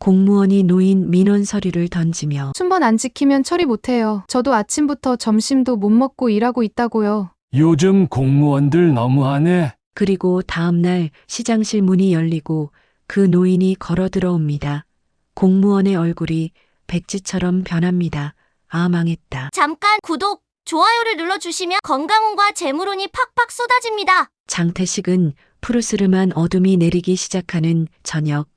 공무원이 놓인 민원 서류를 던지며 순번 안 지키면 처리 못해요. 저도 아침부터 점심도 못 먹고 일하고 있다고요. 요즘 공무원들 너무하네. 그리고 다음 날 시장실 문이 열리고 그 노인이 걸어 들어옵니다. 공무원의 얼굴이 백지처럼 변합니다. 아, 망했다. 잠깐 구독, 좋아요를 눌러주시면 건강운과 재물운이 팍팍 쏟아집니다. 장태식은 푸르스름한 어둠이 내리기 시작하는 저녁,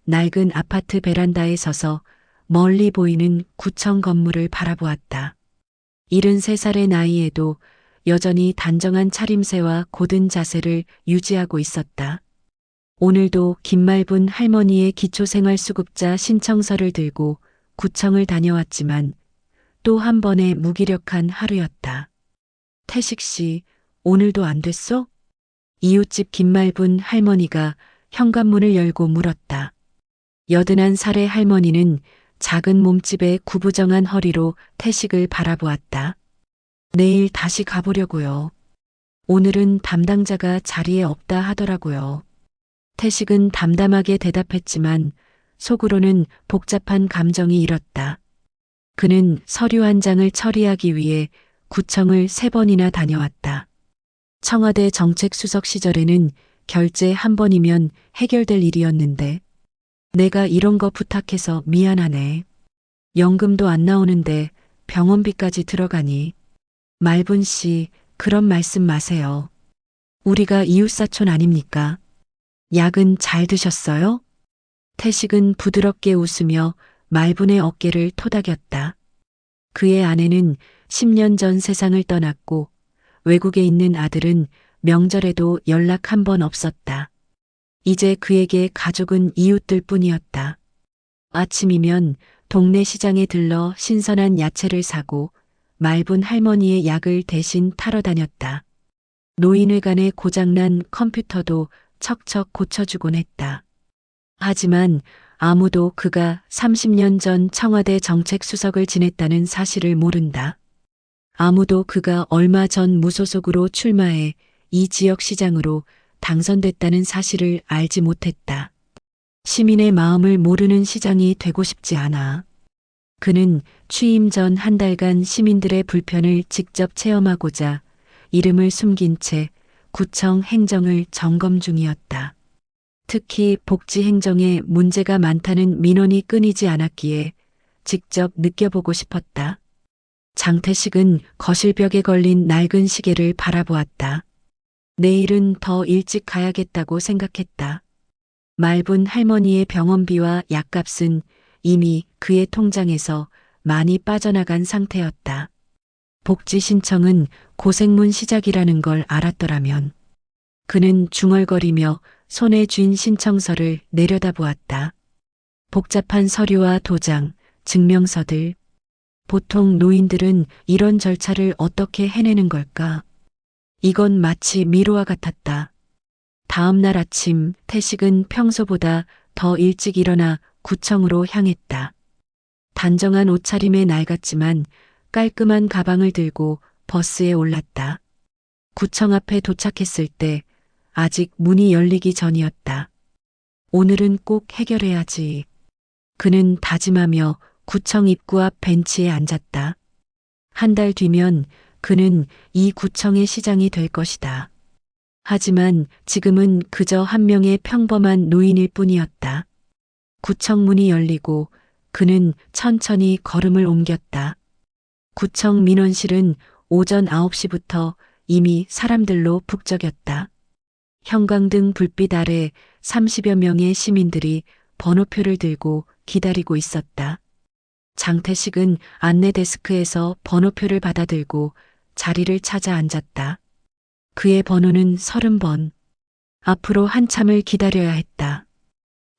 낡은 아파트 베란다에 서서 멀리 보이는 구청 건물을 바라보았다. 73살의 나이에도 여전히 단정한 차림새와 고든 자세를 유지하고 있었다. 오늘도 김말분 할머니의 기초생활수급자 신청서를 들고 구청을 다녀왔지만 또 한 번의 무기력한 하루였다. 태식 씨, 오늘도 안 됐어? 이웃집 김말분 할머니가 현관문을 열고 물었다. 81살의 할머니는 작은 몸집에 구부정한 허리로 태식을 바라보았다. 내일 다시 가보려고요. 오늘은 담당자가 자리에 없다 하더라고요. 태식은 담담하게 대답했지만 속으로는 복잡한 감정이 일었다. 그는 서류 한 장을 처리하기 위해 구청을 3번이나 다녀왔다. 청와대 정책수석 시절에는 결제 한 번이면 해결될 일이었는데 내가 이런 거 부탁해서 미안하네. 연금도 안 나오는데 병원비까지 들어가니. 말분 씨, 그런 말씀 마세요. 우리가 이웃사촌 아닙니까? 약은 잘 드셨어요? 태식은 부드럽게 웃으며 말분의 어깨를 토닥였다. 그의 아내는 10년 전 세상을 떠났고 외국에 있는 아들은 명절에도 연락 한 번 없었다. 이제 그에게 가족은 이웃들 뿐이었다. 아침이면 동네 시장에 들러 신선한 야채를 사고 말분 할머니의 약을 대신 타러 다녔다. 노인회관에 고장난 컴퓨터도 척척 고쳐주곤 했다. 하지만 아무도 그가 30년 전 청와대 정책수석을 지냈다는 사실을 모른다. 아무도 그가 얼마 전 무소속으로 출마해 이 지역 시장으로 당선됐다는 사실을 알지 못했다. 시민의 마음을 모르는 시장이 되고 싶지 않아. 그는 취임 전 한 달간 시민들의 불편을 직접 체험하고자 이름을 숨긴 채 구청 행정을 점검 중이었다. 특히 복지 행정에 문제가 많다는 민원이 끊이지 않았기에 직접 느껴보고 싶었다. 장태식은 거실벽에 걸린 낡은 시계를 바라보았다. 내일은 더 일찍 가야겠다고 생각했다. 말분 할머니의 병원비와 약값은 이미 그의 통장에서 많이 빠져나간 상태였다. 복지 신청은 고생문 시작이라는 걸 알았더라면. 그는 중얼거리며 손에 쥔 신청서를 내려다보았다. 복잡한 서류와 도장, 증명서들. 보통 노인들은 이런 절차를 어떻게 해내는 걸까? 이건 마치 미로와 같았다. 다음 날 아침 태식은 평소보다 더 일찍 일어나 구청으로 향했다. 단정한 옷차림의 낡았지만 깔끔한 가방을 들고 버스에 올랐다. 구청 앞에 도착했을 때 아직 문이 열리기 전이었다. 오늘은 꼭 해결해야지. 그는 다짐하며 구청 입구 앞 벤치에 앉았다. 한 달 뒤면 그는 이 구청의 시장이 될 것이다. 하지만 지금은 그저 한 명의 평범한 노인일 뿐이었다. 구청 문이 열리고 그는 천천히 걸음을 옮겼다. 구청 민원실은 오전 9시부터 이미 사람들로 북적였다. 형광등 불빛 아래 30여 명의 시민들이 번호표를 들고 기다리고 있었다. 장태식은 안내 데스크에서 번호표를 받아들고 자리를 찾아 앉았다. 그의 번호는 30번. 앞으로 한참을 기다려야 했다.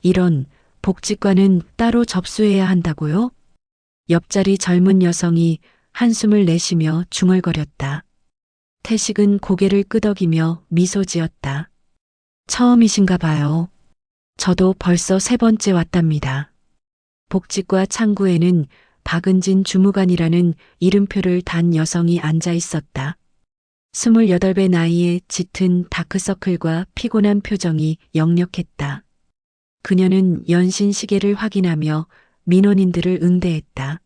이런, 복지과는 따로 접수해야 한다고요? 옆자리 젊은 여성이 한숨을 내쉬며 중얼거렸다. 태식은 고개를 끄덕이며 미소 지었다. 처음이신가 봐요. 저도 벌써 3번째 왔답니다. 복지과 창구에는 박은진 주무관이라는 이름표를 단 여성이 앉아 있었다. 28배 나이에 짙은 다크서클과 피곤한 표정이 역력했다. 그녀는 연신 시계를 확인하며 민원인들을 응대했다.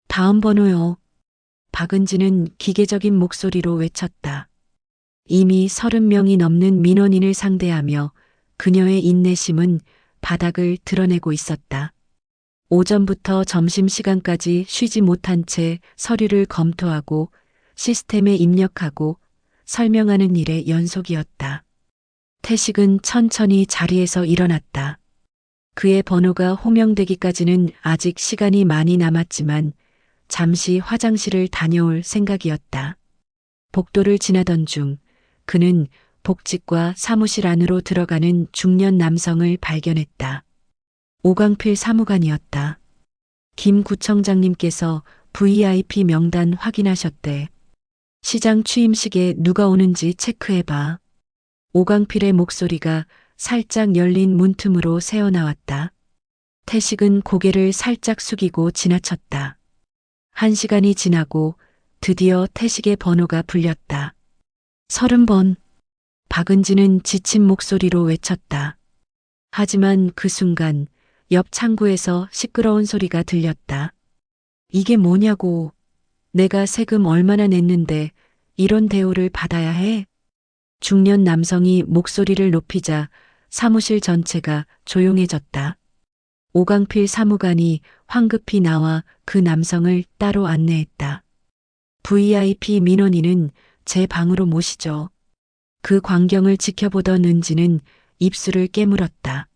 다음 번호요. 박은지는 기계적인 목소리로 외쳤다. 이미 30명이 넘는 민원인을 상대하며 그녀의 인내심은 바닥을 드러내고 있었다. 오전부터 점심시간까지 쉬지 못한 채 서류를 검토하고 시스템에 입력하고 설명하는 일의 연속이었다. 태식은 천천히 자리에서 일어났다. 그의 번호가 호명되기까지는 아직 시간이 많이 남았지만 잠시 화장실을 다녀올 생각이었다. 복도를 지나던 중 그는 복직과 사무실 안으로 들어가는 중년 남성을 발견했다. 오광필 사무관이었다. 김 구청장님께서 VIP 명단 확인하셨대. 시장 취임식에 누가 오는지 체크해봐. 오광필의 목소리가 살짝 열린 문틈으로 새어나왔다. 태식은 고개를 살짝 숙이고 지나쳤다. 1시간이 지나고 드디어 태식의 번호가 불렸다. 30번. 박은지는 지친 목소리로 외쳤다. 하지만 그 순간 옆 창구에서 시끄러운 소리가 들렸다. 이게 뭐냐고. 내가 세금 얼마나 냈는데 이런 대우를 받아야 해? 중년 남성이 목소리를 높이자 사무실 전체가 조용해졌다. 오광필 사무관이 황급히 나와 그 남성을 따로 안내했다. VIP 민원인은 제 방으로 모시죠. 그 광경을 지켜보던 은지는 입술을 깨물었다.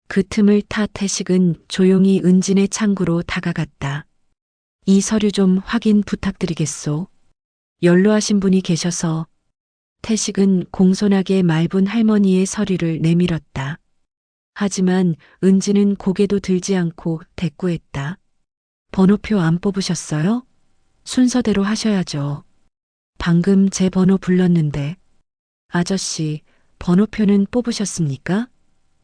그 틈을 타 태식은 조용히 은진의 창구로 다가갔다. 이 서류 좀 확인 부탁드리겠소. 연로하신 분이 계셔서. 태식은 공손하게 말분 할머니의 서류를 내밀었다. 하지만 은지는 고개도 들지 않고 대꾸했다. 번호표 안 뽑으셨어요? 순서대로 하셔야죠. 방금 제 번호 불렀는데. 아저씨, 번호표는 뽑으셨습니까?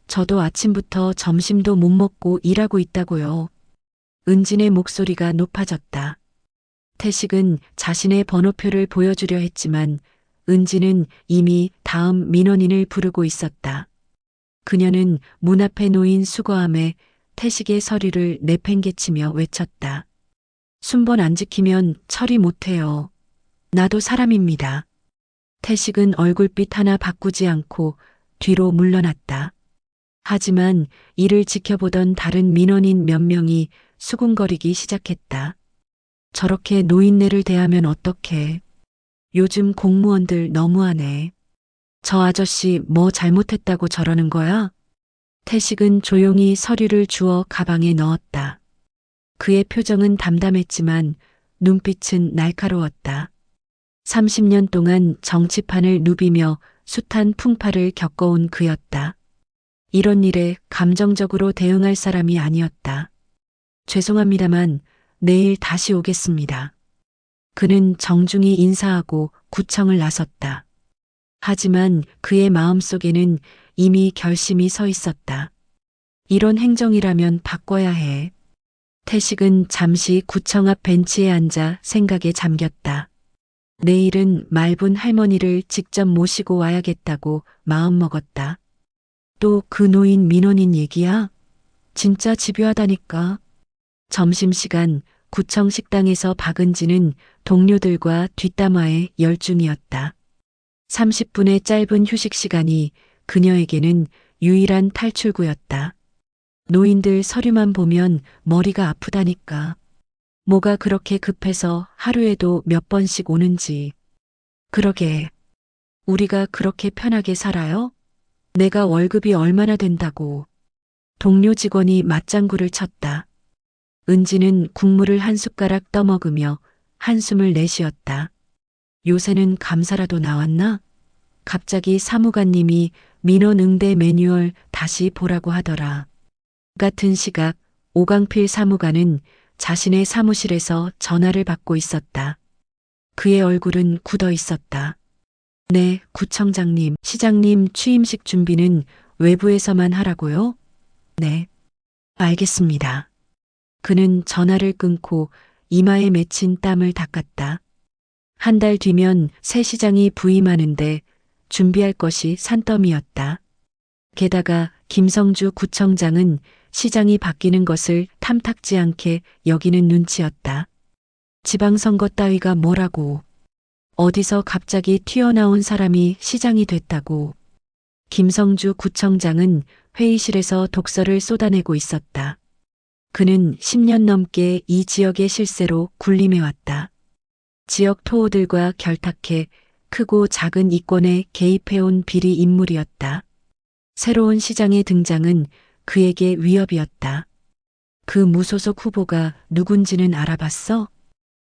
저도 아침부터 점심도 못 먹고 일하고 있다고요. 은진의 목소리가 높아졌다. 태식은 자신의 번호표를 보여주려 했지만 은지는 이미 다음 민원인을 부르고 있었다. 그녀는 문 앞에 놓인 수거함에 태식의 서류를 내팽개치며 외쳤다. 순번 안 지키면 처리 못해요. 나도 사람입니다. 태식은 얼굴빛 하나 바꾸지 않고 뒤로 물러났다. 하지만 이를 지켜보던 다른 민원인 몇 명이 수군거리기 시작했다. 저렇게 노인네를 대하면 어떡해. 요즘 공무원들 너무하네. 저 아저씨 뭐 잘못했다고 저러는 거야? 태식은 조용히 서류를 주워 가방에 넣었다. 그의 표정은 담담했지만 눈빛은 날카로웠다. 30년 동안 정치판을 누비며 숱한 풍파를 겪어온 그였다. 이런 일에 감정적으로 대응할 사람이 아니었다. 죄송합니다만 내일 다시 오겠습니다. 그는 정중히 인사하고 구청을 나섰다. 하지만 그의 마음속에는 이미 결심이 서 있었다. 이런 행정이라면 바꿔야 해. 태식은 잠시 구청 앞 벤치에 앉아 생각에 잠겼다. 내일은 말분 할머니를 직접 모시고 와야겠다고 마음먹었다. 또 그 노인 민원인 얘기야? 진짜 집요하다니까. 점심시간 구청 식당에서 박은지는 동료들과 뒷담화에 열중이었다. 30분의 짧은 휴식 시간이 그녀에게는 유일한 탈출구였다. 노인들 서류만 보면 머리가 아프다니까. 뭐가 그렇게 급해서 하루에도 몇 번씩 오는지. 그러게. 우리가 그렇게 편하게 살아요? 내가 월급이 얼마나 된다고. 동료 직원이 맞장구를 쳤다. 은지는 국물을 한 숟가락 떠먹으며 한숨을 내쉬었다. 요새는 감사라도 나왔나? 갑자기 사무관님이 민원 응대 매뉴얼 다시 보라고 하더라. 같은 시각 오광필 사무관은 자신의 사무실에서 전화를 받고 있었다. 그의 얼굴은 굳어 있었다. 네, 구청장님, 시장님 취임식 준비는 외부에서만 하라고요? 네, 알겠습니다. 그는 전화를 끊고 이마에 맺힌 땀을 닦았다. 한 달 뒤면 새 시장이 부임하는데 준비할 것이 산더미였다. 게다가 김성주 구청장은 시장이 바뀌는 것을 탐탁지 않게 여기는 눈치였다. 지방선거 따위가 뭐라고. 어디서 갑자기 튀어나온 사람이 시장이 됐다고. 김성주 구청장은 회의실에서 독서를 쏟아내고 있었다. 그는 10년 넘게 이 지역의 실세로 군림해왔다. 지역 토호들과 결탁해 크고 작은 이권에 개입해온 비리 인물이었다. 새로운 시장의 등장은 그에게 위협이었다. 그 무소속 후보가 누군지는 알아봤어?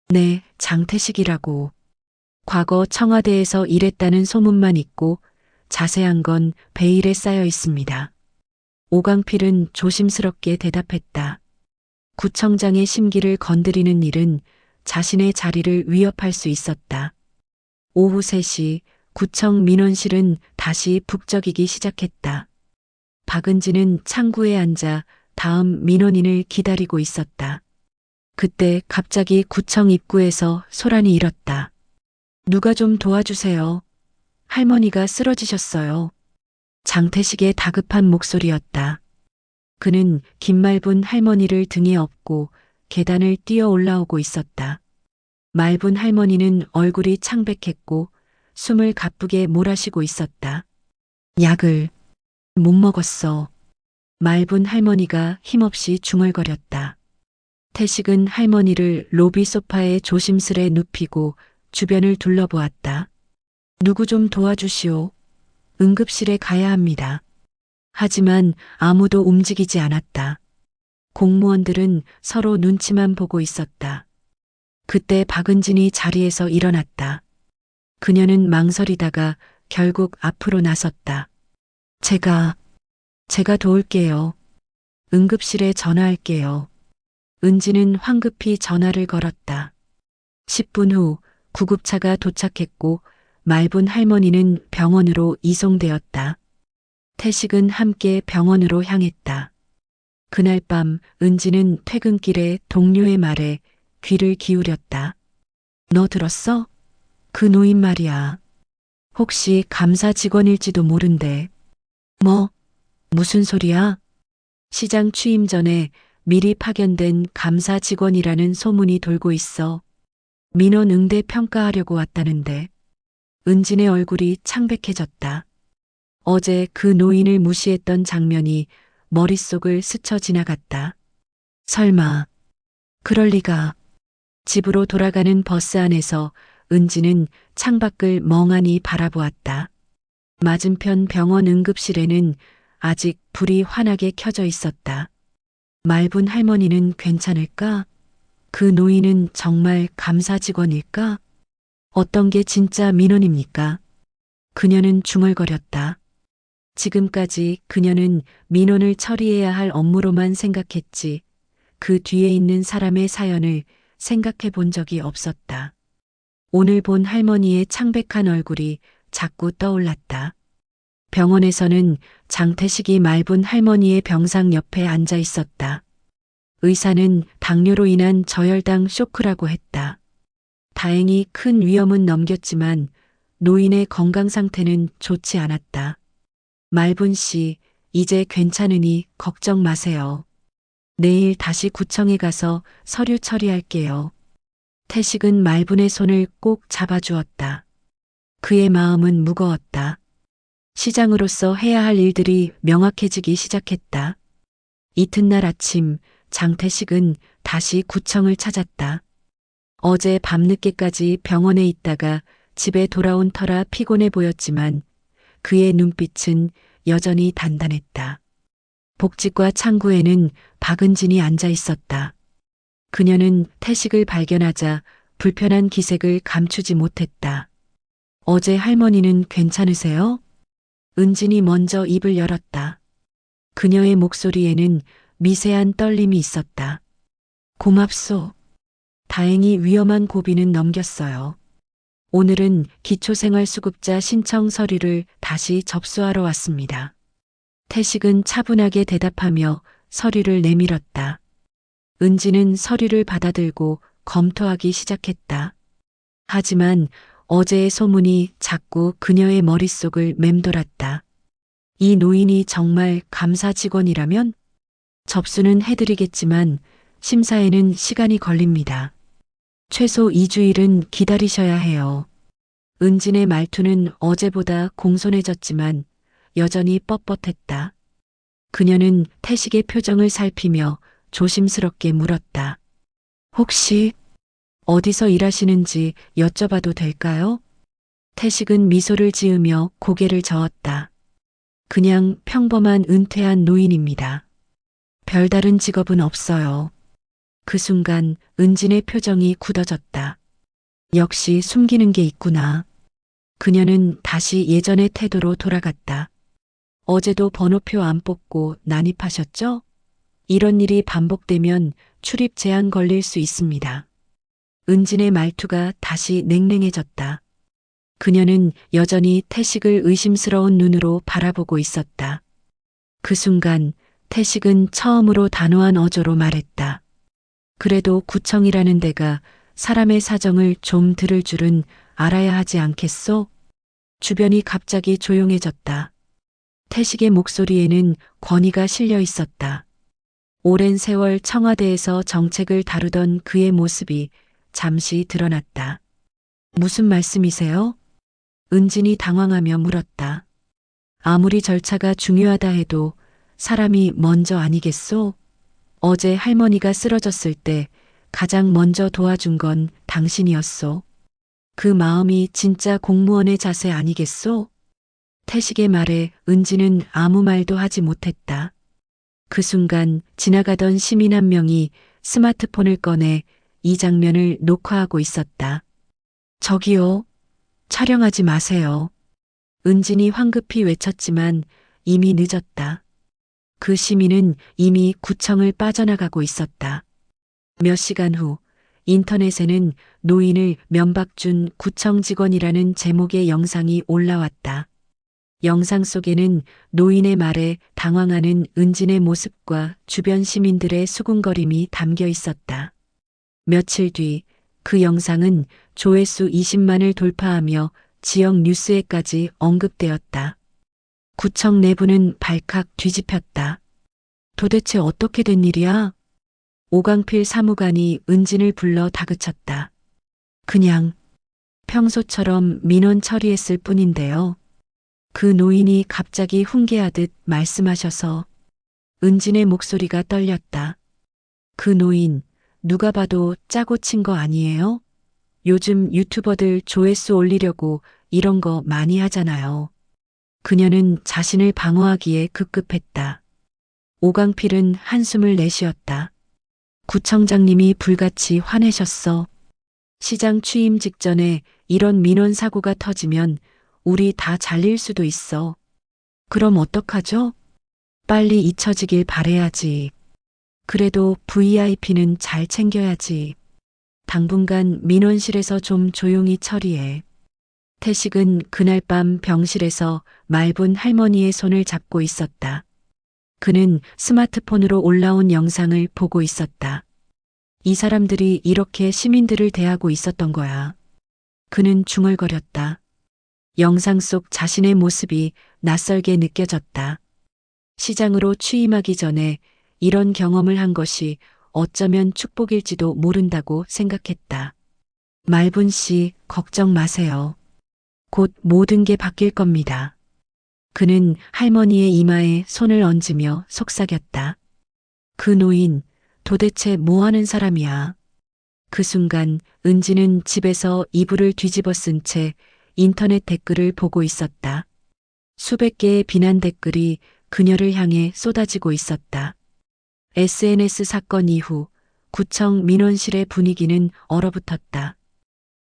네, 장태식이라고. 과거 청와대에서 일했다는 소문만 있고 자세한 건 베일에 쌓여 있습니다. 오강필은 조심스럽게 대답했다. 구청장의 심기를 건드리는 일은 자신의 자리를 위협할 수 있었다. 오후 3시 구청 민원실은 다시 북적이기 시작했다. 박은지는 창구에 앉아 다음 민원인을 기다리고 있었다. 그때 갑자기 구청 입구에서 소란이 일었다. 누가 좀 도와주세요. 할머니가 쓰러지셨어요. 장태식의 다급한 목소리였다. 그는 김말분 할머니를 등에 업고 계단을 뛰어 올라오고 있었다. 말분 할머니는 얼굴이 창백했고 숨을 가쁘게 몰아쉬고 있었다. 약을 못 먹었어. 말분 할머니가 힘없이 중얼거렸다. 태식은 할머니를 로비 소파에 조심스레 눕히고 주변을 둘러보았다. 누구 좀 도와주시오. 응급실에 가야 합니다. 하지만 아무도 움직이지 않았다. 공무원들은 서로 눈치만 보고 있었다. 그때 박은진이 자리에서 일어났다. 그녀는 망설이다가 결국 앞으로 나섰다. 제가 도울게요. 응급실에 전화할게요. 은지는 황급히 전화를 걸었다. 10분 후 구급차가 도착했고 말분 할머니는 병원으로 이송되었다. 태식은 함께 병원으로 향했다. 그날 밤 은지는 퇴근길에 동료의 말에 귀를 기울였다. 너 들었어? 그 노인 말이야. 혹시 감사 직원일지도 모른대. 뭐? 무슨 소리야? 시장 취임 전에 미리 파견된 감사 직원이라는 소문이 돌고 있어. 민원 응대 평가하려고 왔다는데. 은진의 얼굴이 창백해졌다. 어제 그 노인을 무시했던 장면이 머릿속을 스쳐 지나갔다. 설마, 그럴 리가. 집으로 돌아가는 버스 안에서 은지는 창밖을 멍하니 바라보았다. 맞은편 병원 응급실에는 아직 불이 환하게 켜져 있었다. 말분 할머니는 괜찮을까? 그 노인은 정말 감사 직원일까? 어떤 게 진짜 민원입니까? 그녀는 중얼거렸다. 지금까지 그녀는 민원을 처리해야 할 업무로만 생각했지 그 뒤에 있는 사람의 사연을 생각해 본 적이 없었다. 오늘 본 할머니의 창백한 얼굴이 자꾸 떠올랐다. 병원에서는 장태식이 말분 할머니의 병상 옆에 앉아 있었다. 의사는 당뇨로 인한 저혈당 쇼크라고 했다. 다행히 큰 위험은 넘겼지만 노인의 건강 상태는 좋지 않았다. 말분 씨, 이제 괜찮으니 걱정 마세요. 내일 다시 구청에 가서 서류 처리할게요. 태식은 말분의 손을 꼭 잡아주었다. 그의 마음은 무거웠다. 시장으로서 해야 할 일들이 명확해지기 시작했다. 이튿날 아침 장태식은 다시 구청을 찾았다. 어제 밤늦게까지 병원에 있다가 집에 돌아온 터라 피곤해 보였지만 그의 눈빛은 여전히 단단했다. 복직과 창구에는 박은진이 앉아 있었다. 그녀는 태식을 발견하자 불편한 기색을 감추지 못했다. 어제 할머니는 괜찮으세요? 은진이 먼저 입을 열었다. 그녀의 목소리에는 미세한 떨림이 있었다. 고맙소. 다행히 위험한 고비는 넘겼어요. 오늘은 기초생활수급자 신청 서류를 다시 접수하러 왔습니다. 태식은 차분하게 대답하며 서류를 내밀었다. 은지는 서류를 받아들고 검토하기 시작했다. 하지만 어제의 소문이 자꾸 그녀의 머릿속을 맴돌았다. 이 노인이 정말 감사 직원이라면 접수는 해드리겠지만 심사에는 시간이 걸립니다. 최소 2주일은 기다리셔야 해요. 은진의 말투는 어제보다 공손해졌지만 여전히 뻣뻣했다. 그녀는 태식의 표정을 살피며 조심스럽게 물었다. 혹시 어디서 일하시는지 여쭤봐도 될까요? 태식은 미소를 지으며 고개를 저었다. 그냥 평범한 은퇴한 노인입니다. 별다른 직업은 없어요. 그 순간 은진의 표정이 굳어졌다. 역시 숨기는 게 있구나. 그녀는 다시 예전의 태도로 돌아갔다. 어제도 번호표 안 뽑고 난입하셨죠? 이런 일이 반복되면 출입 제한 걸릴 수 있습니다. 은진의 말투가 다시 냉랭해졌다. 그녀는 여전히 태식을 의심스러운 눈으로 바라보고 있었다. 그 순간 태식은 처음으로 단호한 어조로 말했다. 그래도 구청이라는 데가 사람의 사정을 좀 들을 줄은 알아야 하지 않겠소? 주변이 갑자기 조용해졌다. 태식의 목소리에는 권위가 실려 있었다. 오랜 세월 청와대에서 정책을 다루던 그의 모습이 잠시 드러났다. 무슨 말씀이세요? 은진이 당황하며 물었다. 아무리 절차가 중요하다 해도 사람이 먼저 아니겠소? 어제 할머니가 쓰러졌을 때 가장 먼저 도와준 건 당신이었소. 그 마음이 진짜 공무원의 자세 아니겠소? 태식의 말에 은진은 아무 말도 하지 못했다. 그 순간 지나가던 시민 한 명이 스마트폰을 꺼내 이 장면을 녹화하고 있었다. 저기요, 촬영하지 마세요. 은진이 황급히 외쳤지만 이미 늦었다. 그 시민은 이미 구청을 빠져나가고 있었다. 몇 시간 후 인터넷에는 노인을 면박준 구청 직원이라는 제목의 영상이 올라왔다. 영상 속에는 노인의 말에 당황하는 은진의 모습과 주변 시민들의 수군거림이 담겨 있었다. 며칠 뒤 그 영상은 조회수 20만을 돌파하며 지역 뉴스에까지 언급되었다. 구청 내부는 발칵 뒤집혔다. 도대체 어떻게 된 일이야? 오광필 사무관이 은진을 불러 다그쳤다. 그냥 평소처럼 민원 처리했을 뿐인데요. 그 노인이 갑자기 훈계하듯 말씀하셔서 은진의 목소리가 떨렸다. 그 노인 누가 봐도 짜고 친 거 아니에요? 요즘 유튜버들 조회수 올리려고 이런 거 많이 하잖아요. 그녀는 자신을 방어하기에 급급했다. 오광필은 한숨을 내쉬었다. 구청장님이 불같이 화내셨어. 시장 취임 직전에 이런 민원 사고가 터지면 우리 다 잘릴 수도 있어. 그럼 어떡하죠? 빨리 잊혀지길 바래야지. 그래도 VIP는 잘 챙겨야지. 당분간 민원실에서 좀 조용히 처리해. 태식은 그날 밤 병실에서 말분 할머니의 손을 잡고 있었다. 그는 스마트폰으로 올라온 영상을 보고 있었다. 이 사람들이 이렇게 시민들을 대하고 있었던 거야. 그는 중얼거렸다. 영상 속 자신의 모습이 낯설게 느껴졌다. 시장으로 취임하기 전에 이런 경험을 한 것이 어쩌면 축복일지도 모른다고 생각했다. 말분 씨, 걱정 마세요. 곧 모든 게 바뀔 겁니다. 그는 할머니의 이마에 손을 얹으며 속삭였다. 그 노인, 도대체 뭐 하는 사람이야? 그 순간 은지는 집에서 이불을 뒤집어 쓴 채 인터넷 댓글을 보고 있었다. 수백 개의 비난 댓글이 그녀를 향해 쏟아지고 있었다. SNS 사건 이후 구청 민원실의 분위기는 얼어붙었다.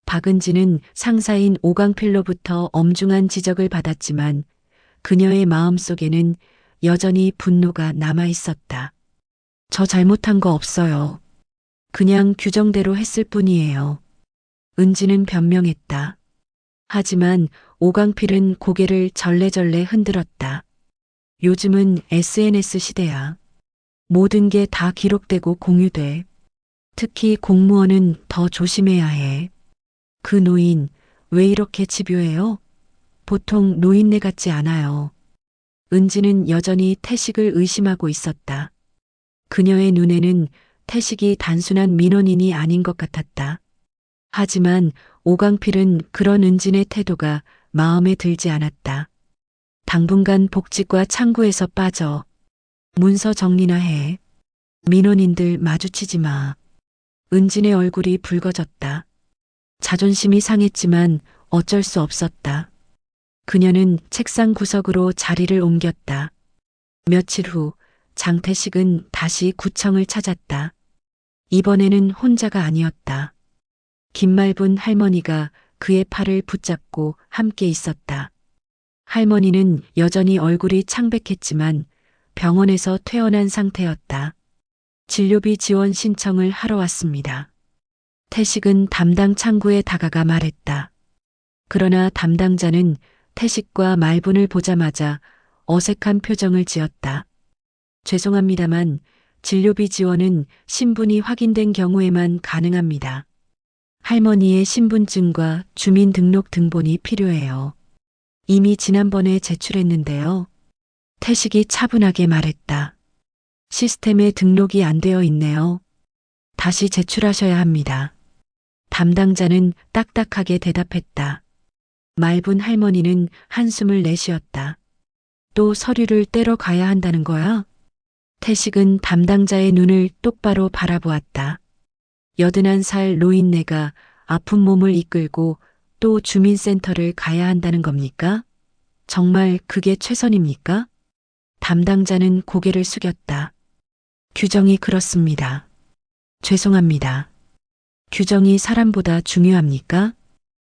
박은지는 상사인 오광필로부터 엄중한 지적을 받았지만 그녀의 마음속에는 여전히 분노가 남아 있었다. 저 잘못한 거 없어요. 그냥 규정대로 했을 뿐이에요. 은지는 변명했다. 하지만 오광필은 고개를 절레절레 흔들었다. 요즘은 SNS 시대야. 모든 게 다 기록되고 공유돼. 특히 공무원은 더 조심해야 해. 그 노인 왜 이렇게 집요해요? 보통 노인네 같지 않아요. 은지는 여전히 태식을 의심하고 있었다. 그녀의 눈에는 태식이 단순한 민원인이 아닌 것 같았다. 하지만 오강필은 그런 은진의 태도가 마음에 들지 않았다. 당분간 복지과 창구에서 빠져. 문서 정리나 해. 민원인들 마주치지 마. 은진의 얼굴이 붉어졌다. 자존심이 상했지만 어쩔 수 없었다. 그녀는 책상 구석으로 자리를 옮겼다. 며칠 후 장태식은 다시 구청을 찾았다. 이번에는 혼자가 아니었다. 김말분 할머니가 그의 팔을 붙잡고 함께 있었다. 할머니는 여전히 얼굴이 창백했지만 병원에서 퇴원한 상태였다. 진료비 지원 신청을 하러 왔습니다. 태식은 담당 창구에 다가가 말했다. 그러나 담당자는 태식과 말분을 보자마자 어색한 표정을 지었다. 죄송합니다만 진료비 지원은 신분이 확인된 경우에만 가능합니다. 할머니의 신분증과 주민등록 등본이 필요해요. 이미 지난번에 제출했는데요. 태식이 차분하게 말했다. 시스템에 등록이 안 되어 있네요. 다시 제출하셔야 합니다. 담당자는 딱딱하게 대답했다. 말분 할머니는 한숨을 내쉬었다. 또 서류를 떼러 가야 한다는 거야? 태식은 담당자의 눈을 똑바로 바라보았다. 81살 노인네가 아픈 몸을 이끌고 또 주민센터를 가야 한다는 겁니까? 정말 그게 최선입니까? 담당자는 고개를 숙였다. 규정이 그렇습니다. 죄송합니다. 규정이 사람보다 중요합니까?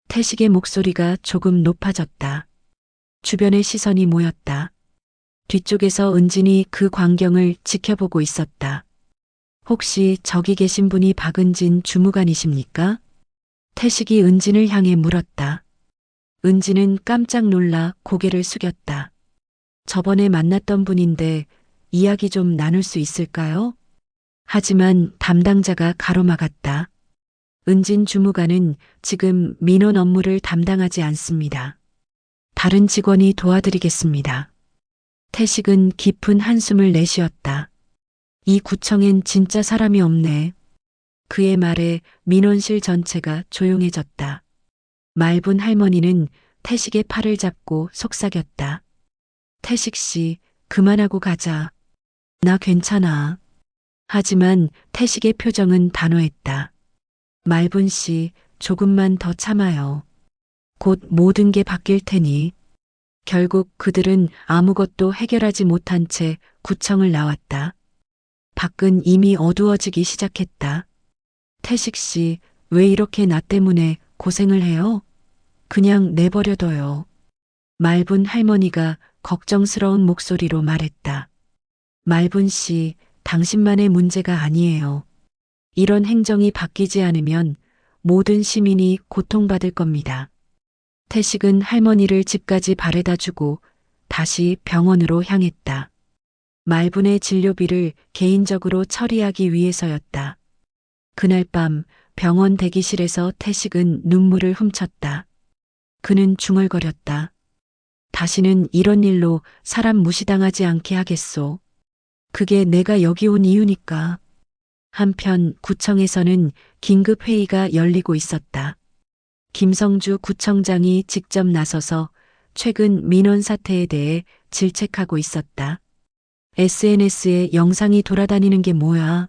태식의 목소리가 조금 높아졌다. 주변의 시선이 모였다. 뒤쪽에서 은진이 그 광경을 지켜보고 있었다. 혹시 저기 계신 분이 박은진 주무관이십니까? 태식이 은진을 향해 물었다. 은진은 깜짝 놀라 고개를 숙였다. 저번에 만났던 분인데 이야기 좀 나눌 수 있을까요? 하지만 담당자가 가로막았다. 은진 주무관은 지금 민원 업무를 담당하지 않습니다. 다른 직원이 도와드리겠습니다. 태식은 깊은 한숨을 내쉬었다. 이 구청엔 진짜 사람이 없네. 그의 말에 민원실 전체가 조용해졌다. 말분 할머니는 태식의 팔을 잡고 속삭였다. 태식 씨, 그만하고 가자. 나 괜찮아. 하지만 태식의 표정은 단호했다. 말분 씨, 조금만 더 참아요. 곧 모든 게 바뀔 테니. 결국 그들은 아무것도 해결하지 못한 채 구청을 나왔다. 밖은 이미 어두워지기 시작했다. 태식 씨, 왜 이렇게 나 때문에 고생을 해요? 그냥 내버려둬요. 말분 할머니가 걱정스러운 목소리로 말했다. 말분 씨, 당신만의 문제가 아니에요. 이런 행정이 바뀌지 않으면 모든 시민이 고통받을 겁니다. 태식은 할머니를 집까지 바래다 주고 다시 병원으로 향했다. 말분의 진료비를 개인적으로 처리하기 위해서였다. 그날 밤 병원 대기실에서 태식은 눈물을 훔쳤다. 그는 중얼거렸다. 다시는 이런 일로 사람 무시당하지 않게 하겠소. 그게 내가 여기 온 이유니까. 한편 구청에서는 긴급 회의가 열리고 있었다. 김성주 구청장이 직접 나서서 최근 민원 사태에 대해 질책하고 있었다. SNS에 영상이 돌아다니는 게 뭐야?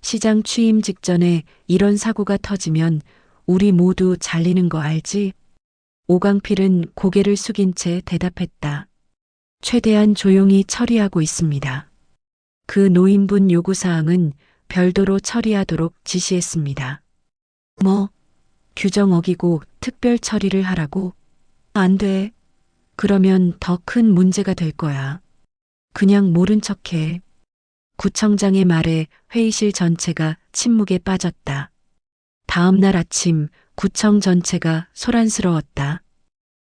시장 취임 직전에 이런 사고가 터지면 우리 모두 잘리는 거 알지? 오강필은 고개를 숙인 채 대답했다. 최대한 조용히 처리하고 있습니다. 그 노인분 요구사항은 별도로 처리하도록 지시했습니다. 뭐? 규정 어기고 특별 처리를 하라고? 안 돼. 그러면 더 큰 문제가 될 거야. 그냥 모른 척해. 구청장의 말에 회의실 전체가 침묵에 빠졌다. 다음 날 아침 구청 전체가 소란스러웠다.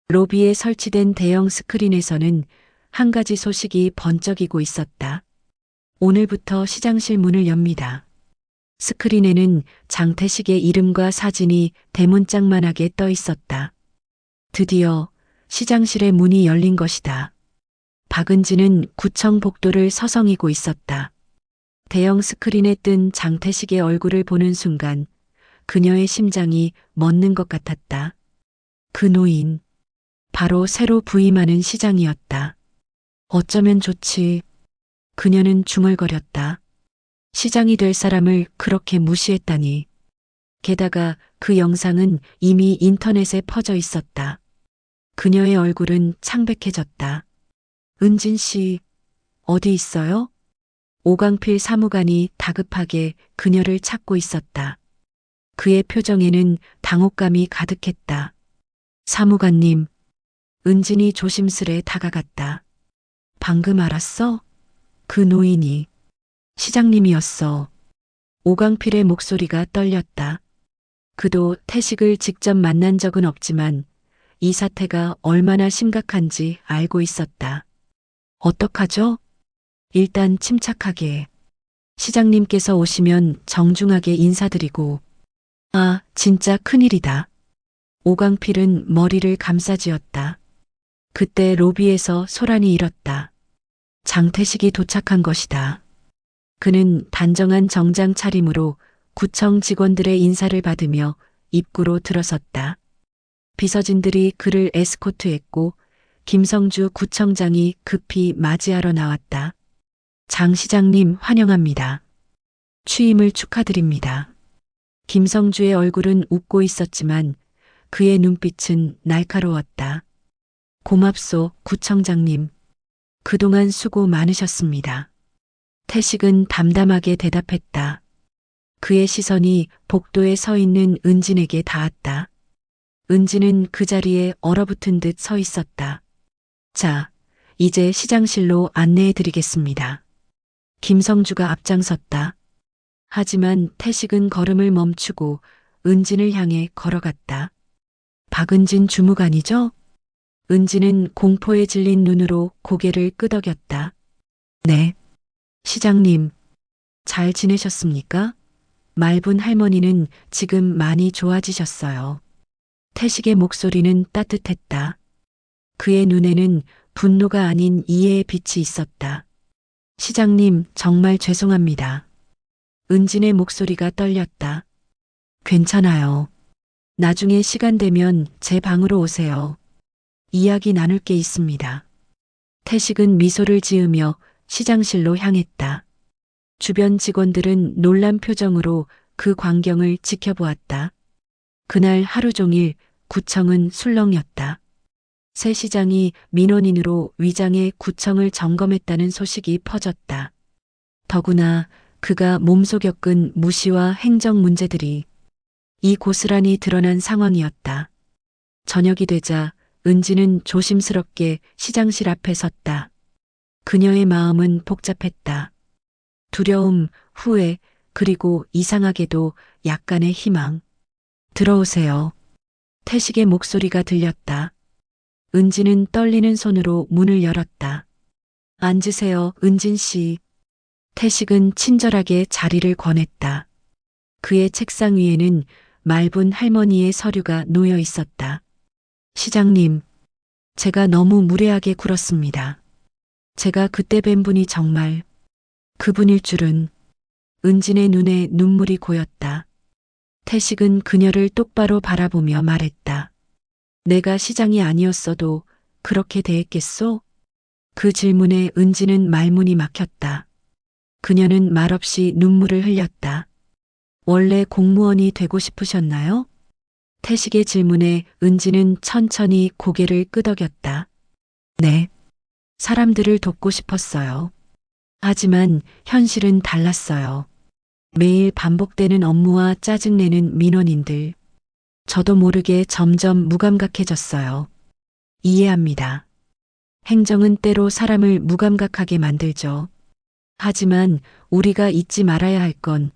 로비에 설치된 대형 스크린에서는 한 가지 소식이 번쩍이고 있었다. 오늘부터 시장실 문을 엽니다. 스크린에는 장태식의 이름과 사진이 대문짝만하게 떠 있었다. 드디어 시장실의 문이 열린 것이다. 박은진은 구청 복도를 서성이고 있었다. 대형 스크린에 뜬 장태식의 얼굴을 보는 순간 그녀의 심장이 멎는 것 같았다. 그 노인, 바로 새로 부임하는 시장이었다. 어쩌면 좋지. 그녀는 중얼거렸다. 시장이 될 사람을 그렇게 무시했다니. 게다가 그 영상은 이미 인터넷에 퍼져 있었다. 그녀의 얼굴은 창백해졌다. 은진 씨, 어디 있어요? 오광필 사무관이 다급하게 그녀를 찾고 있었다. 그의 표정에는 당혹감이 가득했다. 사무관님, 은진이 조심스레 다가갔다. 방금 알았어? 그 노인이 시장님이었어. 오광필의 목소리가 떨렸다. 그도 태식을 직접 만난 적은 없지만 이 사태가 얼마나 심각한지 알고 있었다. 어떡하죠? 일단 침착하게. 시장님께서 오시면 정중하게 인사드리고. 아, 진짜 큰일이다. 오광필은 머리를 감싸쥐었다. 그때 로비에서 소란이 일었다. 장태식이 도착한 것이다. 그는 단정한 정장 차림으로 구청 직원들의 인사를 받으며 입구로 들어섰다. 비서진들이 그를 에스코트했고 김성주 구청장이 급히 맞이하러 나왔다. 장 시장님 환영합니다. 취임을 축하드립니다. 김성주의 얼굴은 웃고 있었지만 그의 눈빛은 날카로웠다. 고맙소, 구청장님. 그동안 수고 많으셨습니다. 태식은 담담하게 대답했다. 그의 시선이 복도에 서 있는 은진에게 닿았다. 은진은 그 자리에 얼어붙은 듯 서 있었다. 자, 이제 시장실로 안내해 드리겠습니다. 김성주가 앞장섰다. 하지만 태식은 걸음을 멈추고 은진을 향해 걸어갔다. 박은진 주무관이죠? 은진은 공포에 질린 눈으로 고개를 끄덕였다. 네. 시장님, 잘 지내셨습니까? 말분 할머니는 지금 많이 좋아지셨어요. 태식의 목소리는 따뜻했다. 그의 눈에는 분노가 아닌 이해의 빛이 있었다. 시장님, 정말 죄송합니다. 은진의 목소리가 떨렸다. 괜찮아요. 나중에 시간 되면 제 방으로 오세요. 이야기 나눌 게 있습니다. 태식은 미소를 지으며 시장실로 향했다. 주변 직원들은 놀란 표정으로 그 광경을 지켜보았다. 그날 하루 종일 구청은 술렁였다. 새 시장이 민원인으로 위장해 구청을 점검했다는 소식이 퍼졌다. 더구나 그가 몸소 겪은 무시와 행정 문제들이 이 고스란히 드러난 상황이었다. 저녁이 되자 은지는 조심스럽게 시장실 앞에 섰다. 그녀의 마음은 복잡했다. 두려움, 후회, 그리고 이상하게도 약간의 희망. 들어오세요. 태식의 목소리가 들렸다. 은지는 떨리는 손으로 문을 열었다. 앉으세요, 은진 씨. 태식은 친절하게 자리를 권했다. 그의 책상 위에는 말분 할머니의 서류가 놓여 있었다. 시장님, 제가 너무 무례하게 굴었습니다. 제가 그때 뵌 분이 정말 그분일 줄은. 은진의 눈에 눈물이 고였다. 태식은 그녀를 똑바로 바라보며 말했다. 내가 시장이 아니었어도 그렇게 대했겠소? 그 질문에 은진은 말문이 막혔다. 그녀는 말없이 눈물을 흘렸다. 원래 공무원이 되고 싶으셨나요? 태식의 질문에 은진은 천천히 고개를 끄덕였다. 네. 사람들을 돕고 싶었어요. 하지만 현실은 달랐어요. 매일 반복되는 업무와 짜증내는 민원인들. 저도 모르게 점점 무감각해졌어요. 이해합니다. 행정은 때로 사람을 무감각하게 만들죠. 하지만 우리가 잊지 말아야 할 건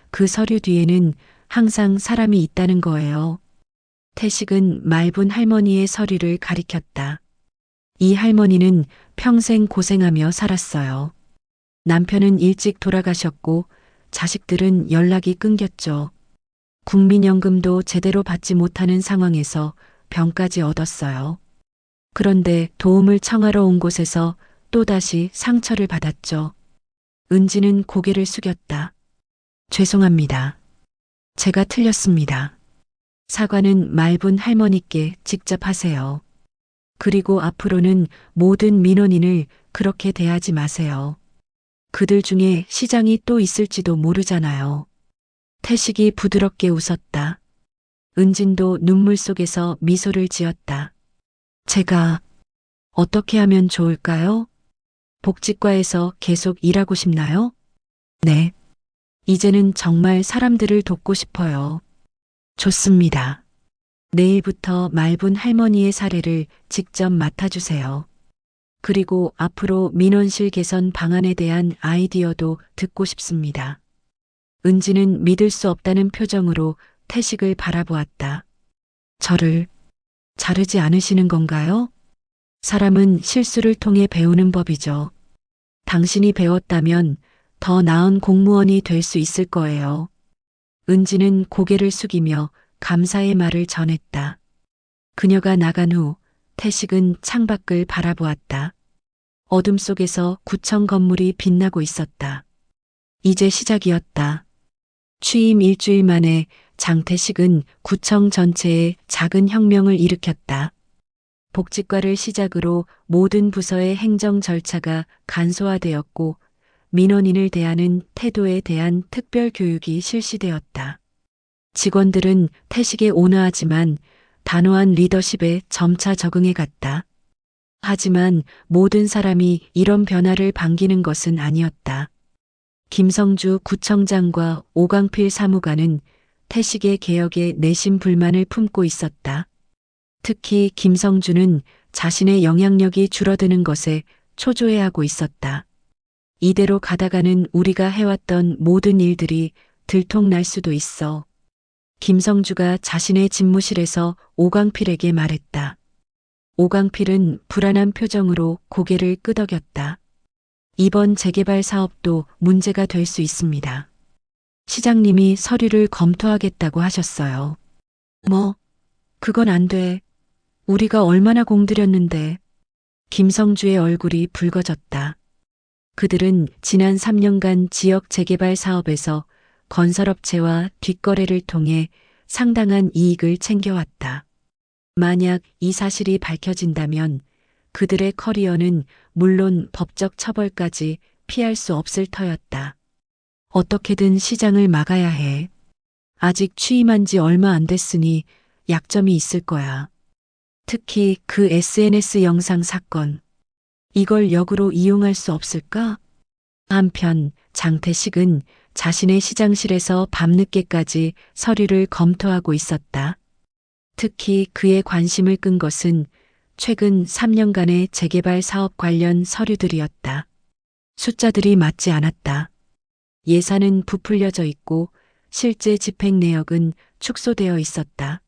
그 서류 뒤에는 항상 사람이 있다는 거예요. 태식은 말분 할머니의 서류를 가리켰다. 이 할머니는 평생 고생하며 살았어요. 남편은 일찍 돌아가셨고 자식들은 연락이 끊겼죠. 국민연금도 제대로 받지 못하는 상황에서 병까지 얻었어요. 그런데 도움을 청하러 온 곳에서 또다시 상처를 받았죠. 은지는 고개를 숙였다. 죄송합니다. 제가 틀렸습니다. 사과는 말분 할머니께 직접 하세요. 그리고 앞으로는 모든 민원인을 그렇게 대하지 마세요. 그들 중에 시장이 또 있을지도 모르잖아요. 태식이 부드럽게 웃었다. 은진도 눈물 속에서 미소를 지었다. 제가 어떻게 하면 좋을까요? 복지과에서 계속 일하고 싶나요? 네. 이제는 정말 사람들을 돕고 싶어요. 좋습니다. 내일부터 말분 할머니의 사례를 직접 맡아주세요. 그리고 앞으로 민원실 개선 방안에 대한 아이디어도 듣고 싶습니다. 은지는 믿을 수 없다는 표정으로 태식을 바라보았다. 저를 자르지 않으시는 건가요? 사람은 실수를 통해 배우는 법이죠. 당신이 배웠다면 더 나은 공무원이 될 수 있을 거예요. 은지는 고개를 숙이며 감사의 말을 전했다. 그녀가 나간 후 태식은 창밖을 바라보았다. 어둠 속에서 구청 건물이 빛나고 있었다. 이제 시작이었다. 취임 일주일 만에 장태식은 구청 전체에 작은 혁명을 일으켰다. 복지과를 시작으로 모든 부서의 행정 절차가 간소화되었고 민원인을 대하는 태도에 대한 특별 교육이 실시되었다. 직원들은 태식에 온화하지만 단호한 리더십에 점차 적응해 갔다. 하지만 모든 사람이 이런 변화를 반기는 것은 아니었다. 김성주 구청장과 오광필 사무관은 태식의 개혁에 내심 불만을 품고 있었다. 특히 김성주는 자신의 영향력이 줄어드는 것에 초조해하고 있었다. 이대로 가다가는 우리가 해왔던 모든 일들이 들통날 수도 있어. 김성주가 자신의 집무실에서 오광필에게 말했다. 오광필은 불안한 표정으로 고개를 끄덕였다. 이번 재개발 사업도 문제가 될 수 있습니다. 시장님이 서류를 검토하겠다고 하셨어요. 뭐, 그건 안 돼. 우리가 얼마나 공들였는데. 김성주의 얼굴이 붉어졌다. 그들은 지난 3년간 지역 재개발 사업에서 건설업체와 뒷거래를 통해 상당한 이익을 챙겨왔다. 만약 이 사실이 밝혀진다면 그들의 커리어는 물론 법적 처벌까지 피할 수 없을 터였다. 어떻게든 시장을 막아야 해. 아직 취임한 지 얼마 안 됐으니 약점이 있을 거야. 특히 그 SNS 영상 사건. 이걸 역으로 이용할 수 없을까? 한편 장태식은 자신의 시장실에서 밤늦게까지 서류를 검토하고 있었다. 특히 그의 관심을 끈 것은 최근 3년간의 재개발 사업 관련 서류들이었다. 숫자들이 맞지 않았다. 예산은 부풀려져 있고 실제 집행 내역은 축소되어 있었다.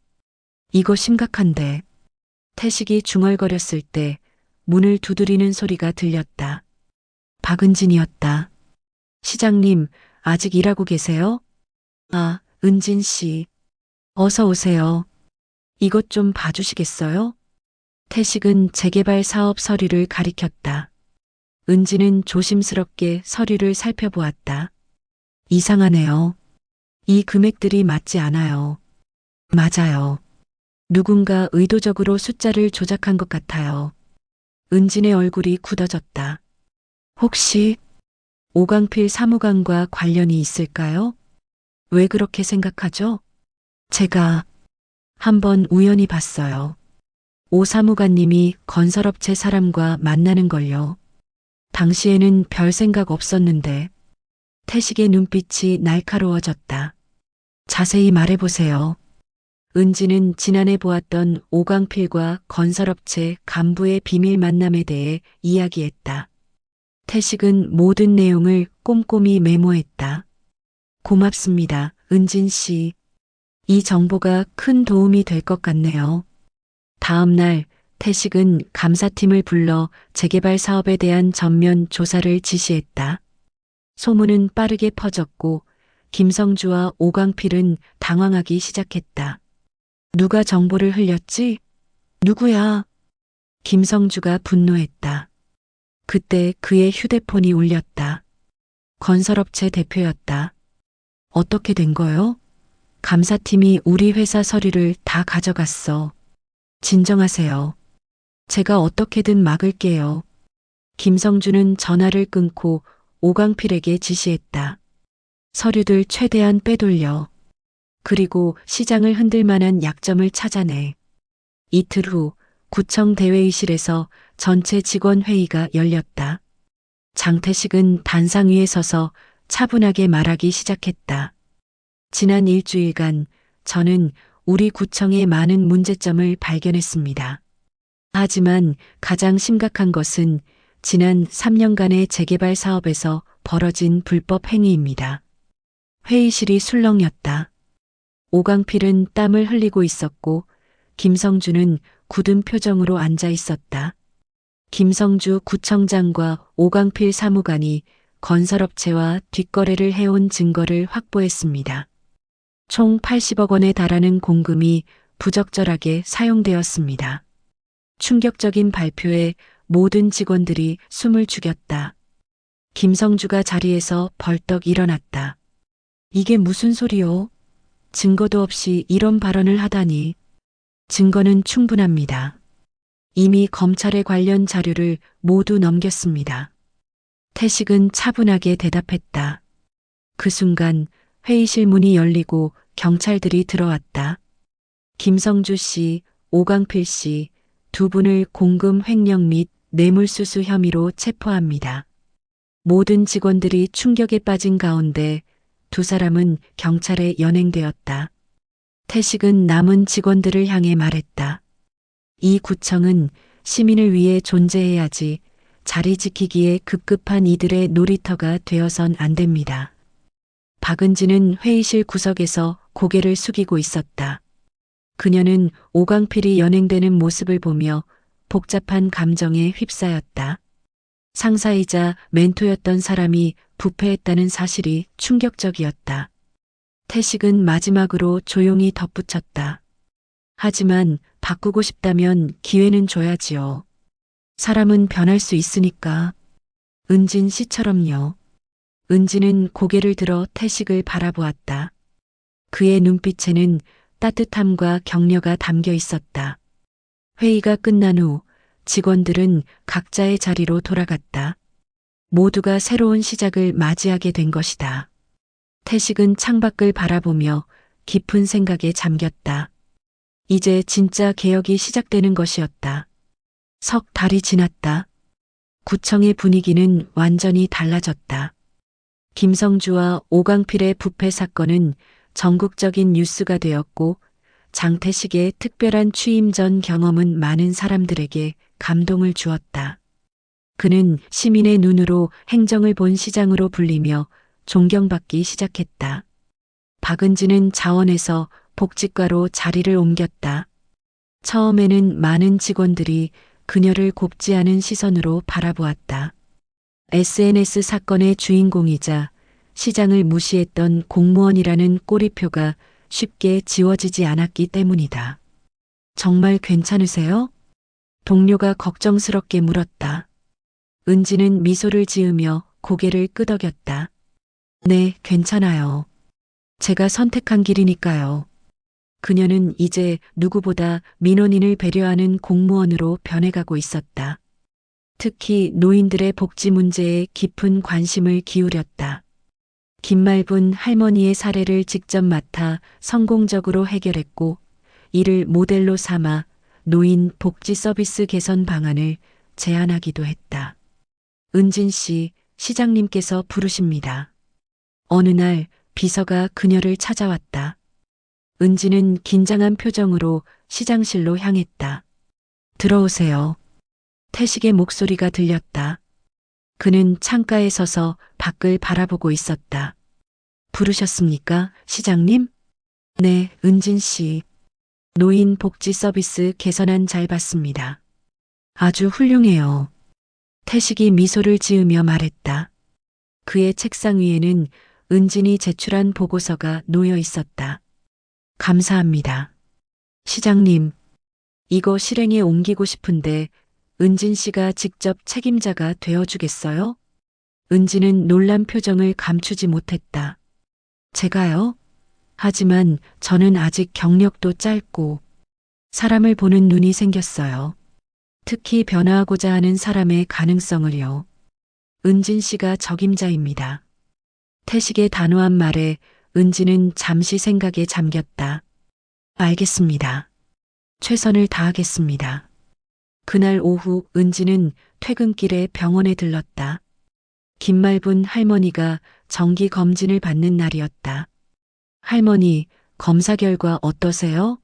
이거 심각한데. 태식이 중얼거렸을 때 문을 두드리는 소리가 들렸다. 박은진이었다. 시장님, 아직 일하고 계세요? 아, 은진 씨. 어서 오세요. 이것 좀 봐주시겠어요? 태식은 재개발 사업 서류를 가리켰다. 은진은 조심스럽게 서류를 살펴보았다. 이상하네요. 이 금액들이 맞지 않아요. 맞아요. 누군가 의도적으로 숫자를 조작한 것 같아요. 은진의 얼굴이 굳어졌다. 혹시 오광필 사무관과 관련이 있을까요? 왜 그렇게 생각하죠? 제가 한번 우연히 봤어요. 오 사무관님이 건설업체 사람과 만나는 걸요. 당시에는 별 생각 없었는데 태식의 눈빛이 날카로워졌다. 자세히 말해보세요. 은지는 지난해 보았던 오광필과 건설업체 간부의 비밀 만남에 대해 이야기했다. 태식은 모든 내용을 꼼꼼히 메모했다. 고맙습니다, 은진 씨. 이 정보가 큰 도움이 될 것 같네요. 다음 날 태식은 감사팀을 불러 재개발 사업에 대한 전면 조사를 지시했다. 소문은 빠르게 퍼졌고 김성주와 오광필은 당황하기 시작했다. 누가 정보를 흘렸지? 누구야? 김성주가 분노했다. 그때 그의 휴대폰이 울렸다. 건설업체 대표였다. 어떻게 된 거요? 감사팀이 우리 회사 서류를 다 가져갔어. 진정하세요. 제가 어떻게든 막을게요. 김성주는 전화를 끊고 오광필에게 지시했다. 서류들 최대한 빼돌려. 그리고 시장을 흔들 만한 약점을 찾아내. 이틀 후 구청 대회의실에서 전체 직원 회의가 열렸다. 장태식은 단상 위에 서서 차분하게 말하기 시작했다. 지난 일주일간 저는 우리 구청의 많은 문제점을 발견했습니다. 하지만 가장 심각한 것은 지난 3년간의 재개발 사업에서 벌어진 불법 행위입니다. 회의실이 술렁였다. 오광필은 땀을 흘리고 있었고 김성주는 굳은 표정으로 앉아 있었다. 김성주 구청장과 오광필 사무관이 건설업체와 뒷거래를 해온 증거를 확보했습니다. 총 80억 원에 달하는 공금이 부적절하게 사용되었습니다. 충격적인 발표에 모든 직원들이 숨을 죽였다. 김성주가 자리에서 벌떡 일어났다. 이게 무슨 소리요? 증거도 없이 이런 발언을 하다니. 증거는 충분합니다. 이미 검찰에 관련 자료를 모두 넘겼습니다. 태식은 차분하게 대답했다. 그 순간 회의실 문이 열리고 경찰들이 들어왔다. 김성주 씨, 오광필 씨 두 분을 공금 횡령 및 뇌물수수 혐의로 체포합니다. 모든 직원들이 충격에 빠진 가운데 두 사람은 경찰에 연행되었다. 태식은 남은 직원들을 향해 말했다. 이 구청은 시민을 위해 존재해야지 자리 지키기에 급급한 이들의 놀이터가 되어선 안 됩니다. 박은지는 회의실 구석에서 고개를 숙이고 있었다. 그녀는 오광필이 연행되는 모습을 보며 복잡한 감정에 휩싸였다. 상사이자 멘토였던 사람이 부패했다는 사실이 충격적이었다. 태식은 마지막으로 조용히 덧붙였다. 하지만 바꾸고 싶다면 기회는 줘야지요. 사람은 변할 수 있으니까. 은진 씨처럼요. 은진은 고개를 들어 태식을 바라보았다. 그의 눈빛에는 따뜻함과 격려가 담겨 있었다. 회의가 끝난 후 직원들은 각자의 자리로 돌아갔다. 모두가 새로운 시작을 맞이하게 된 것이다. 태식은 창밖을 바라보며 깊은 생각에 잠겼다. 이제 진짜 개혁이 시작되는 것이었다. 석 달이 지났다. 구청의 분위기는 완전히 달라졌다. 김성주와 오광필의 부패 사건은 전국적인 뉴스가 되었고 장태식의 특별한 취임 전 경험은 많은 사람들에게 감동을 주었다. 그는 시민의 눈으로 행정을 본 시장으로 불리며 존경받기 시작했다. 박은지는 자원에서 복지과로 자리를 옮겼다. 처음에는 많은 직원들이 그녀를 곱지 않은 시선으로 바라보았다. SNS 사건의 주인공이자 시장을 무시했던 공무원이라는 꼬리표가 쉽게 지워지지 않았기 때문이다. 정말 괜찮으세요? 동료가 걱정스럽게 물었다. 은지는 미소를 지으며 고개를 끄덕였다. 네, 괜찮아요. 제가 선택한 길이니까요. 그녀는 이제 누구보다 민원인을 배려하는 공무원으로 변해가고 있었다. 특히 노인들의 복지 문제에 깊은 관심을 기울였다. 김말분 할머니의 사례를 직접 맡아 성공적으로 해결했고 이를 모델로 삼아 노인 복지 서비스 개선 방안을 제안하기도 했다. 은진 씨, 시장님께서 부르십니다. 어느 날 비서가 그녀를 찾아왔다. 은지는 긴장한 표정으로 시장실로 향했다. 들어오세요. 태식의 목소리가 들렸다. 그는 창가에 서서 밖을 바라보고 있었다. 부르셨습니까, 시장님? 네, 은진 씨. 노인 복지 서비스 개선안 잘 봤습니다. 아주 훌륭해요. 태식이 미소를 지으며 말했다. 그의 책상 위에는 은진이 제출한 보고서가 놓여 있었다. 감사합니다. 시장님, 이거 실행에 옮기고 싶은데 은진 씨가 직접 책임자가 되어주겠어요? 은진은 놀란 표정을 감추지 못했다. 제가요? 하지만 저는 아직 경력도 짧고 사람을 보는 눈이 생겼어요. 특히 변화하고자 하는 사람의 가능성을요. 은진 씨가 적임자입니다. 태식의 단호한 말에 은진은 잠시 생각에 잠겼다. 알겠습니다. 최선을 다하겠습니다. 그날 오후 은진은 퇴근길에 병원에 들렀다. 김말분 할머니가 정기 검진을 받는 날이었다. 할머니, 검사 결과 어떠세요?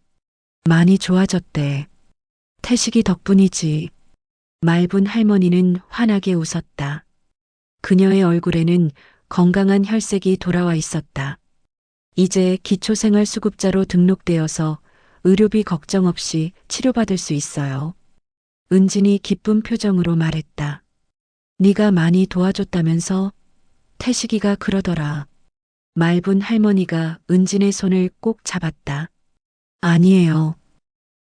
많이 좋아졌대. 태식이 덕분이지. 말분 할머니는 환하게 웃었다. 그녀의 얼굴에는 건강한 혈색이 돌아와 있었다. 이제 기초생활수급자로 등록되어서 의료비 걱정 없이 치료받을 수 있어요. 은진이 기쁜 표정으로 말했다. 네가 많이 도와줬다면서? 태식이가 그러더라. 말분 할머니가 은진의 손을 꼭 잡았다. 아니에요.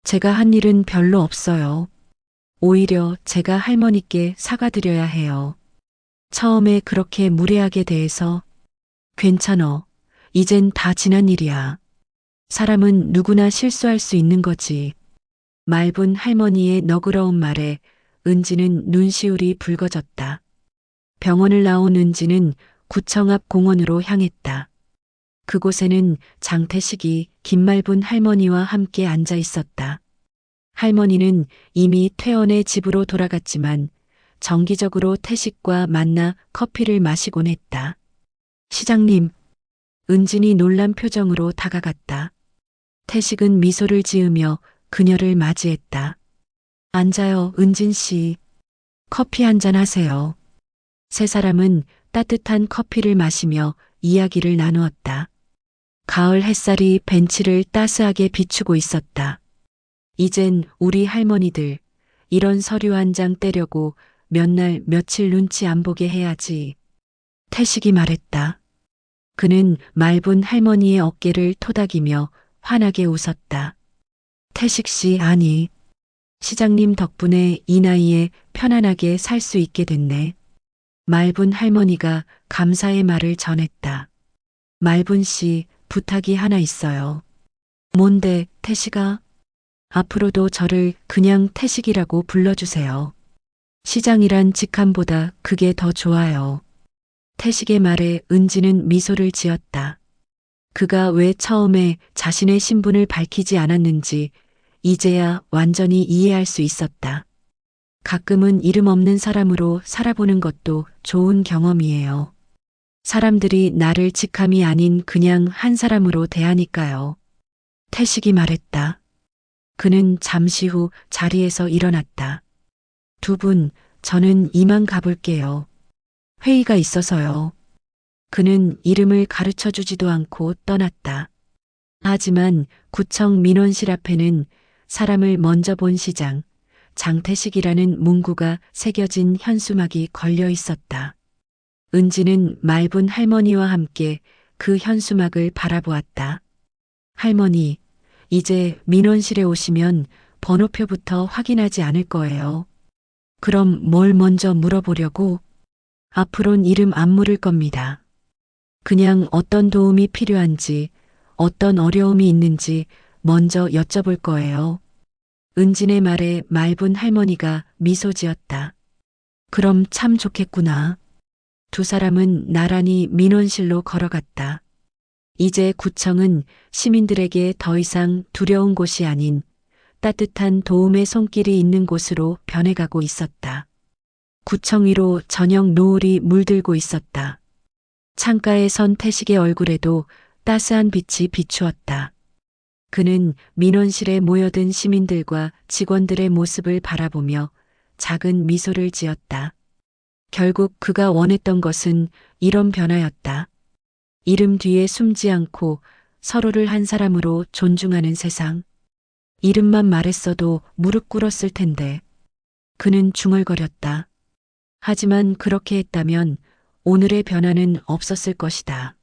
제가 한 일은 별로 없어요. 오히려 제가 할머니께 사과드려야 해요. 처음에 그렇게 무례하게 대해서. 괜찮어. 이젠 다 지난 일이야. 사람은 누구나 실수할 수 있는 거지. 말분 할머니의 너그러운 말에 은지는 눈시울이 붉어졌다. 병원을 나온 은지는 구청 앞 공원으로 향했다. 그곳에는 장태식이 김말분 할머니와 함께 앉아 있었다. 할머니는 이미 퇴원해 집으로 돌아갔지만 정기적으로 태식과 만나 커피를 마시곤 했다. 시장님, 은진이 놀란 표정으로 다가갔다. 태식은 미소를 지으며 그녀를 맞이했다. 앉아요, 은진 씨. 커피 한잔 하세요. 세 사람은 따뜻한 커피를 마시며 이야기를 나누었다. 가을 햇살이 벤치를 따스하게 비추고 있었다. 이젠 우리 할머니들 이런 서류 한 장 떼려고 몇 날 며칠 눈치 안 보게 해야지. 태식이 말했다. 그는 말분 할머니의 어깨를 토닥이며 환하게 웃었다. 태식 씨, 아니. 시장님 덕분에 이 나이에 편안하게 살 수 있게 됐네. 말분 할머니가 감사의 말을 전했다. 말분 씨, 부탁이 하나 있어요. 뭔데, 태식아? 앞으로도 저를 그냥 태식이라고 불러주세요. 시장이란 직함보다 그게 더 좋아요. 태식의 말에 은지는 미소를 지었다. 그가 왜 처음에 자신의 신분을 밝히지 않았는지 이제야 완전히 이해할 수 있었다. 가끔은 이름 없는 사람으로 살아보는 것도 좋은 경험이에요. 사람들이 나를 직함이 아닌 그냥 한 사람으로 대하니까요. 태식이 말했다. 그는 잠시 후 자리에서 일어났다. 두 분, 저는 이만 가볼게요. 회의가 있어서요. 그는 이름을 가르쳐 주지도 않고 떠났다. 하지만 구청 민원실 앞에는 사람을 먼저 본 시장, 장태식이라는 문구가 새겨진 현수막이 걸려 있었다. 은지는 말분 할머니와 함께 그 현수막을 바라보았다. 할머니, 이제 민원실에 오시면 번호표부터 확인하지 않을 거예요. 그럼 뭘 먼저 물어보려고? 앞으론 이름 안 물을 겁니다. 그냥 어떤 도움이 필요한지, 어떤 어려움이 있는지 먼저 여쭤볼 거예요. 은진의 말에 말분 할머니가 미소 지었다. 그럼 참 좋겠구나. 두 사람은 나란히 민원실로 걸어갔다. 이제 구청은 시민들에게 더 이상 두려운 곳이 아닌 따뜻한 도움의 손길이 있는 곳으로 변해가고 있었다. 구청 위로 저녁 노을이 물들고 있었다. 창가에 선 태식의 얼굴에도 따스한 빛이 비추었다. 그는 민원실에 모여든 시민들과 직원들의 모습을 바라보며 작은 미소를 지었다. 결국 그가 원했던 것은 이런 변화였다. 이름 뒤에 숨지 않고 서로를 한 사람으로 존중하는 세상. 이름만 말했어도 무릎 꿇었을 텐데. 그는 중얼거렸다. 하지만 그렇게 했다면 오늘의 변화는 없었을 것이다.